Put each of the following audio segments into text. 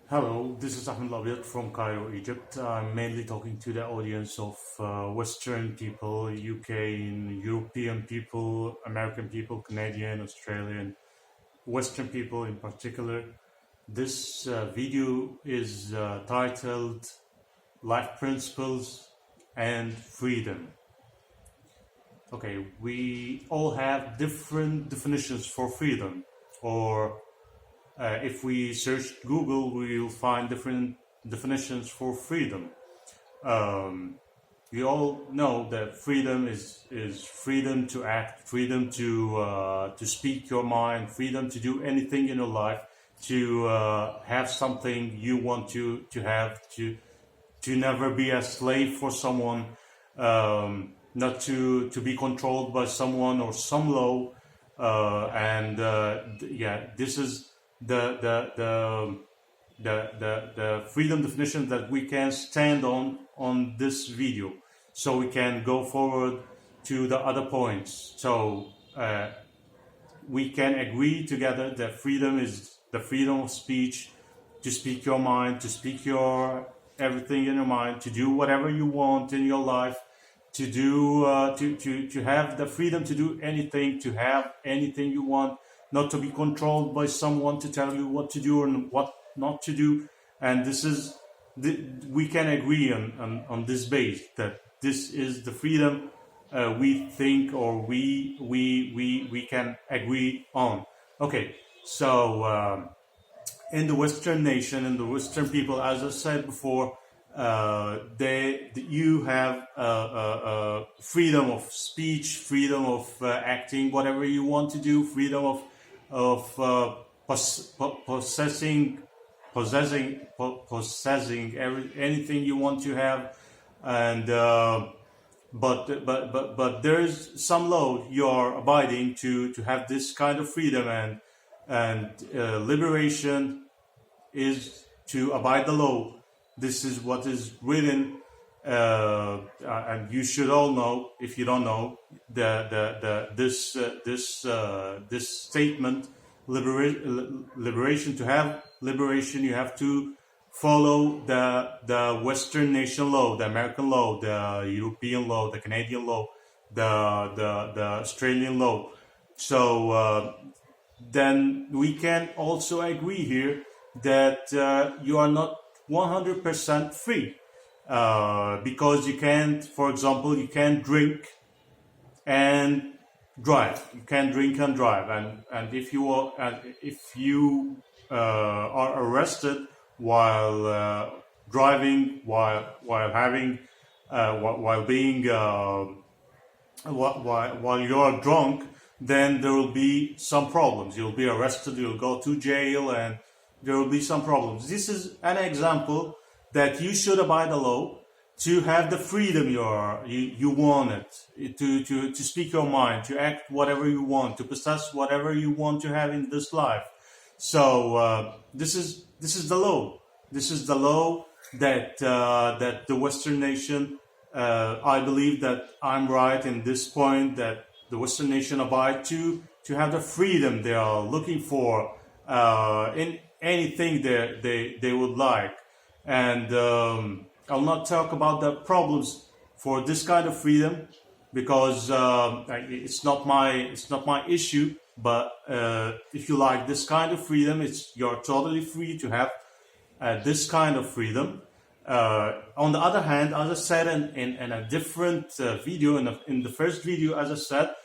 Hello, this is Ahmed Elabyad from Cairo, Egypt. I'm mainly talking to the audience of Western people, UK and European people, American people, Canadian, Australian, Western people in particular. This video is titled Life Principles and Freedom. Okay, we all have different definitions for freedom, or if we search Google, we will find different definitions for freedom. We all know that freedom is freedom to act, freedom to speak your mind, freedom to do anything in your life, to have something you want to have, to never be a slave for someone, not to be controlled by someone or some law. This is the freedom definition that we can stand on this video, so we can go forward to the other points. So we can agree together that freedom is the freedom of speech, to speak your mind, to speak your everything in your mind, to do whatever you want in your life, to do to have the freedom to do anything, to have anything you want, not to be controlled by someone to tell you what to do and what not to do. And this is we can agree on this base, that this is the freedom we think, or we can agree on. Okay, so in the Western nation, in the Western people, as I said before, you have freedom of speech, freedom of acting whatever you want to do, freedom of possessing anything you want to have, and but there is some law you are abiding to have this kind of freedom, and liberation is to abide the law. This is what is written, and you should all know. If you don't know, this statement, liberation. To have liberation, you have to follow the Western nation law, the American law, the European law, the Canadian law, the Australian law. So then we can also agree here that you are not 100% free, because you can't, for example, you can't drink and drive. You can't drink and drive, and if you are arrested while driving, while you are drunk, then there will be some problems. You'll be arrested. You'll go to jail, and there will be some problems. This is an example that you should abide the law, to have the freedom you want it, to speak your mind, to act whatever you want, to possess whatever you want to have in this life. So this is the law. This is the law that the Western nation. I believe that I'm right in this point, that the Western nation abide to have the freedom they are looking for in anything they would like. And I'll not talk about the problems for this kind of freedom, because it's not my issue. But if you like this kind of freedom, you're totally free to have this kind of freedom. On the other hand, as I said in a different video, in the first video, as I said,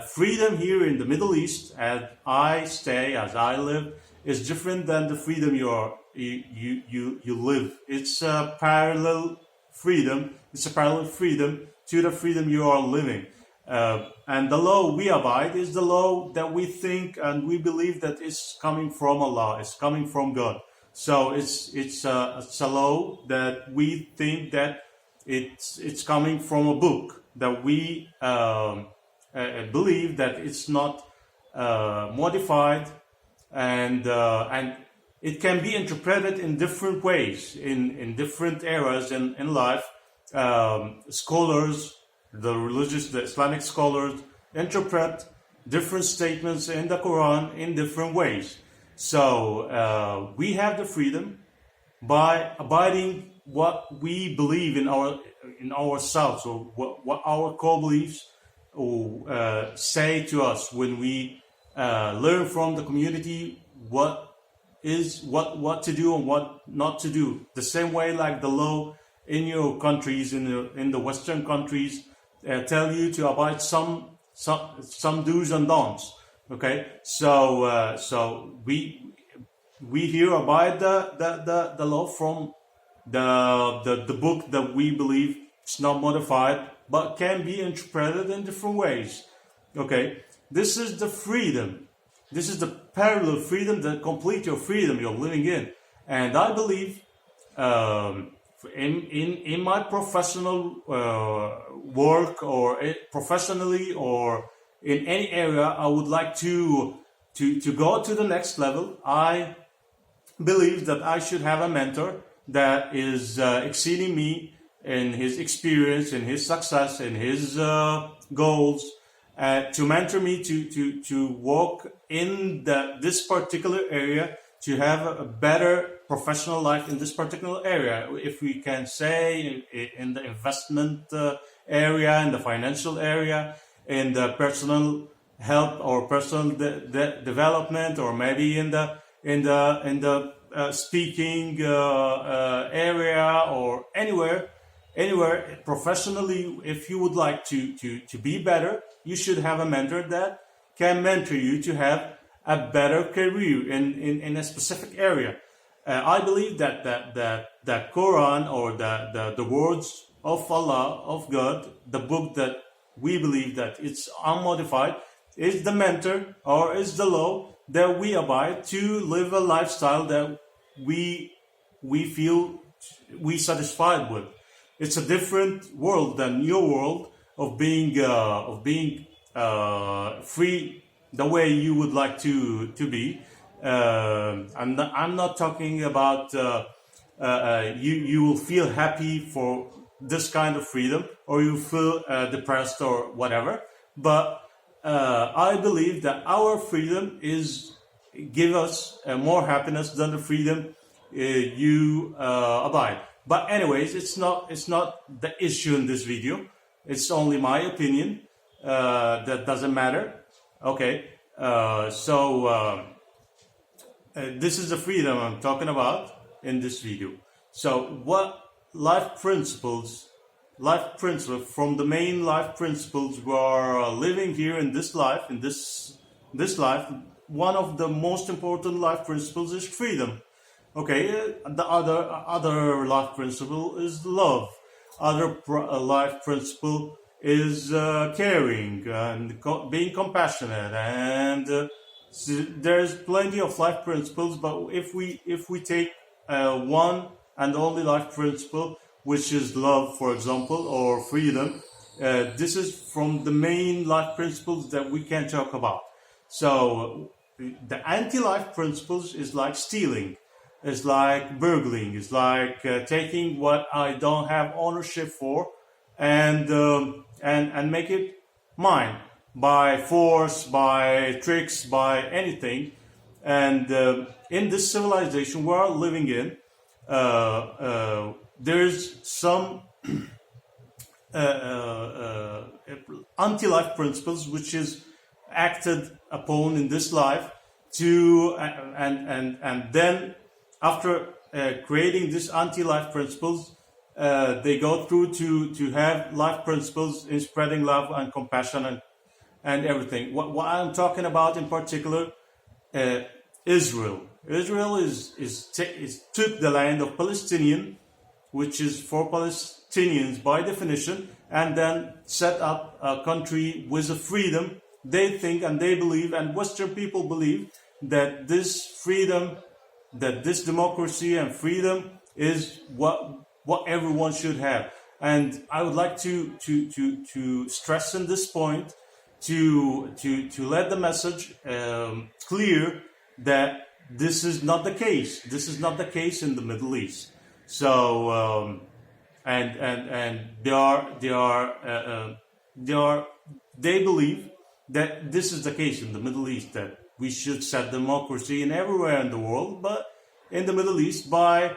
freedom here in the Middle East, as I live, is different than the freedom you live. It's a parallel freedom. It's a parallel freedom to the freedom you are living. And the law we abide is the law that we think and we believe that is coming from Allah. It's coming from God. So it's a law that we think that it's coming from a book, that we believe that it's not modified, and it can be interpreted in different ways in different eras in life. Scholars, the Islamic scholars, interpret different statements in the Quran in different ways. So we have the freedom by abiding what we believe in ourselves, or what our core beliefs say to us when we learn from the community what to do and what not to do. The same way like the law in your countries, in the Western countries, tell you to abide some do's and don'ts. Okay, so we here abide the law from the book that we believe is not modified but can be interpreted in different ways. Okay, this is the freedom. This is the parallel freedom, the complete your freedom you're living in. And I believe in my professional work, or professionally, or in any area, I would like to go to the next level. I believe that I should have a mentor that is exceeding me in his experience, in his success, in his goals, to mentor me to walk in this particular area, to have a better professional life in this particular area. If we can say in the investment area, in the financial area, in the personal health or personal development, or maybe in the speaking area, or anywhere professionally. If you would like to be better, you should have a mentor that can mentor you to have a better career in a specific area. I believe that Quran, or the words of Allah, of God, the book that we believe that it's unmodified, is the mentor, or is the law that we abide to live a lifestyle that we feel we satisfied with. It's a different world than your world of being free the way you would like to be. I'm not talking about you will feel happy for this kind of freedom, or you feel depressed or whatever. But I believe that our freedom give us more happiness than the freedom you abide. But anyways, it's not the issue in this video. It's only my opinion. That doesn't matter. Okay. This is the freedom I'm talking about in this video. So what life principles from the main life principles we are living here in this life, one of the most important life principles is freedom. Okay, the other life principle is love. Other life principle is caring and being compassionate, and there's plenty of life principles. But if we take one and only life principle, which is love, for example, or freedom, this is from the main life principles that we can talk about. So the anti-life principles is like stealing, is like burgling, is like taking what I don't have ownership for and make it mine by force, by tricks, by anything. And in this civilization we are living in, there's some anti-life principles which is acted upon in this life to and then after creating these anti-life principles, they go through to have life principles in spreading love and compassion and everything. What I'm talking about in particular, Israel. Israel took the land of Palestinian, which is for Palestinians by definition, and then set up a country with a freedom. They think and they believe, and Western people believe, that this freedom, that this democracy and freedom is what everyone should have. And I would like to stress in this point, to let the message clear that this is not the case. This is not the case in the Middle East. So they believe that this is the case in the Middle East, that we should set democracy in everywhere in the world, but in the Middle East by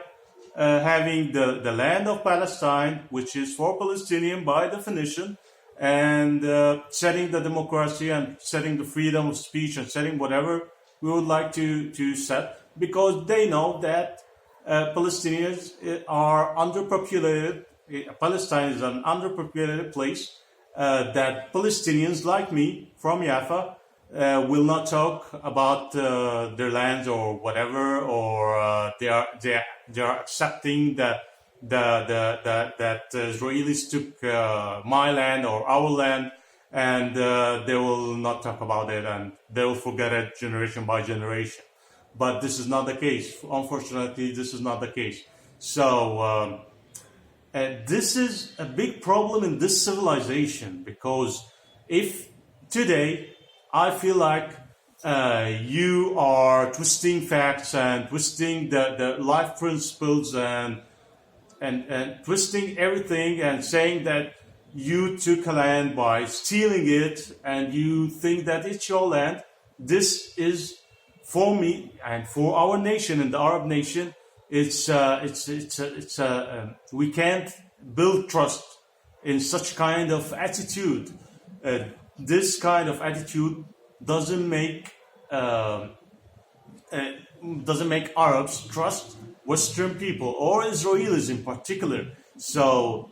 having the land of Palestine, which is for Palestinian by definition, and setting the democracy and setting the freedom of speech and setting whatever we would like to set, because they know that Palestinians are underpopulated. Palestine is an underpopulated place, that Palestinians like me from Jaffa will not talk about their lands or whatever, or they are accepting that that Israelis took my land or our land, and they will not talk about it, and they will forget it generation by generation. But this is not the case. Unfortunately, this is not the case. So this is a big problem in this civilization, because if today I feel like you are twisting facts and twisting the life principles and twisting everything and saying that you took a land by stealing it and you think that it's your land, this is, for me and for our nation and the Arab nation, we can't build trust in such kind of attitude. This kind of attitude doesn't make Arabs trust Western people or Israelis in particular. So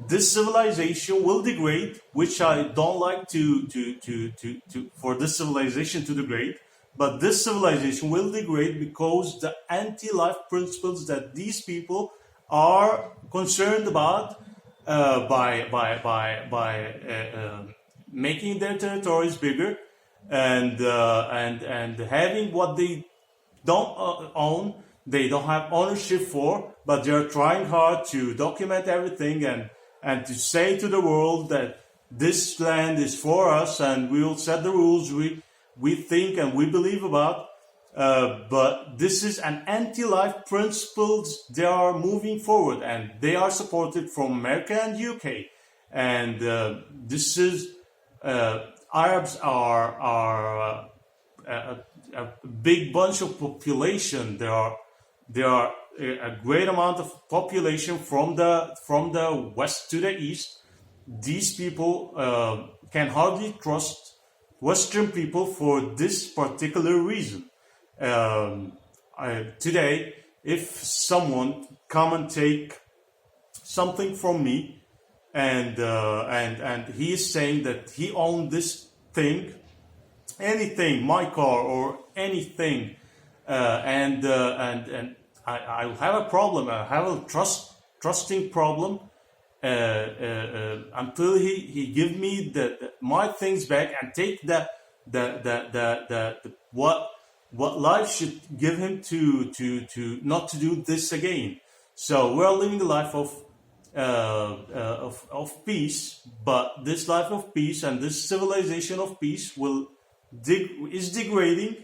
this civilization will degrade, which I don't like for this civilization to degrade. But this civilization will degrade because the anti-life principles that these people are concerned about by making their territories bigger and having what they don't own, they don't have ownership for, but they are trying hard to document everything and to say to the world that this land is for us and we will set the rules we think and we believe about. But this is an anti-life principles. They are moving forward and they are supported from America and UK. And this is Arabs are a big bunch of population. There are a great amount of population from the west to the east. These people can hardly trust Western people for this particular reason. Today, if someone come and take something from me, and he is saying that he owned this thing, anything, my car or anything, and I will have a problem. I have a trusting problem. Until he give me my things back and take what life should give him to not to do this again. So we are living the life of peace, but this life of peace and this civilization of peace is degrading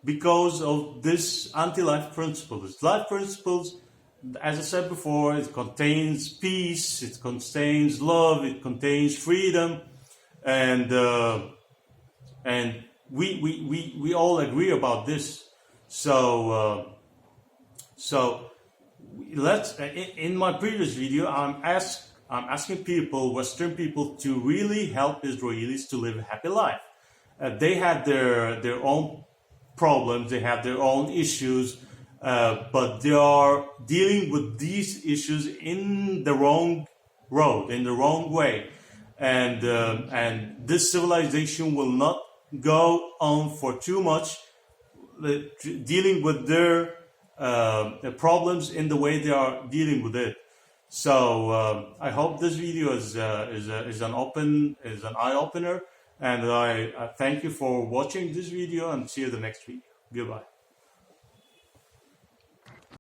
because of this anti-life principles. Life principles, as I said before, it contains peace, it contains love, it contains freedom, and we all agree about this. So let's. In my previous video, I'm asking people, Western people, to really help Israelis to live a happy life. They have their own problems, they have their own issues. But they are dealing with these issues in the wrong road, in the wrong way, and this civilization will not go on for too much, dealing with their problems in the way they are dealing with it. So I hope this video is an eye opener, and I thank you for watching this video and see you in the next video. Goodbye.